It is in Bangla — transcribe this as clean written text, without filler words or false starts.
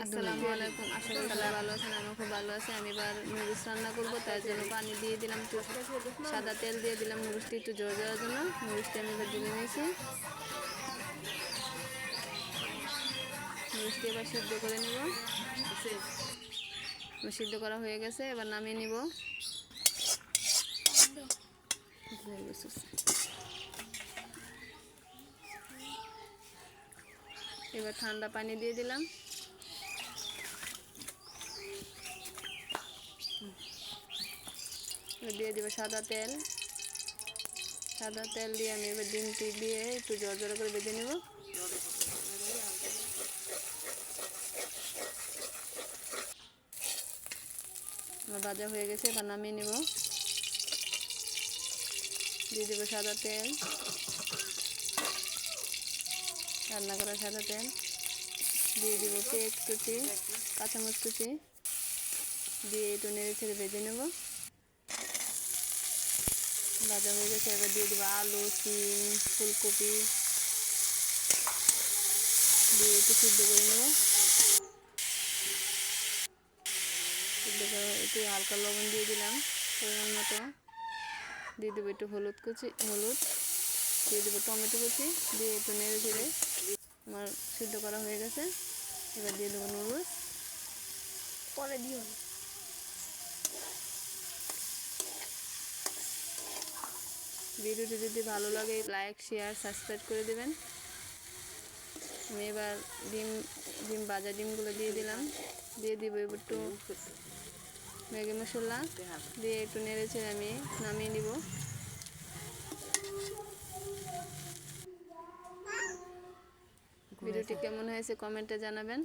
আসসালামু আলাইকুম, আশা করি সবাই ভালো আছেন। আমি খুব ভালো আছি। আমি এবার নুডলস রান্না করবো, তার জন্য পানি দিয়ে দিলাম, একটু সাদা তেল দিয়ে দিলাম নুডলসটি একটু জোর দেওয়ার জন্য। নুডলসটি আমি এবার দিয়ে নিয়েছি। নুডলসটি এবার সিদ্ধ করে নেব। সিদ্ধ করা হয়ে গেছে, এবার নামিয়ে নিব। এবার ঠান্ডা পানি দিয়ে দিলাম। দিয়ে দিব সাদা তেল। সাদা তেল দিয়ে আমি এবার ডিমটি দিয়ে একটু জড় করে বেঁধে নেব। আমার ভাজা হয়ে গেছে, এবার নামিয়ে নেব। দিয়ে দেবো সাদা তেল, রান্না করা সাদা তেল। দিয়ে দিব পেঁয়াজ কুচি, কাঁচামরিচ কুচি দিয়ে একটু নেড়ে ছেড়ে ভেজে নেব। ভাজা হয়ে গেছে, এবার দিয়ে দেবো আলু, সিম, ফুলকপি দিয়ে একটু সিদ্ধ করে নেব। সিদ্ধ করে একটু হালকা লবণ দিয়ে দিলাম পরিমাণ মতো। দিয়ে দেবো একটু হলুদ দিয়ে দেবো টমেটো কুচি দিয়ে একটু নেড়ে ছেড়ে আমার সিদ্ধ করা হয়ে গেছে। এবার দিয়ে দেবো নুডলস। পরে দিও না। ভিডিওটি যদি ভালো লাগে লাইক, শেয়ার, সাবস্ক্রাইব করে দেবেন। আমি এবার ভাজা ডিমগুলো দিয়ে দিলাম। দিয়ে দিব একটু ম্যাগি মশলা দিয়ে একটু নেড়ে ছেড়ে আমি নামিয়ে নিব। ভিডিওটি কেমন হয়েছে কমেন্টে জানাবেন।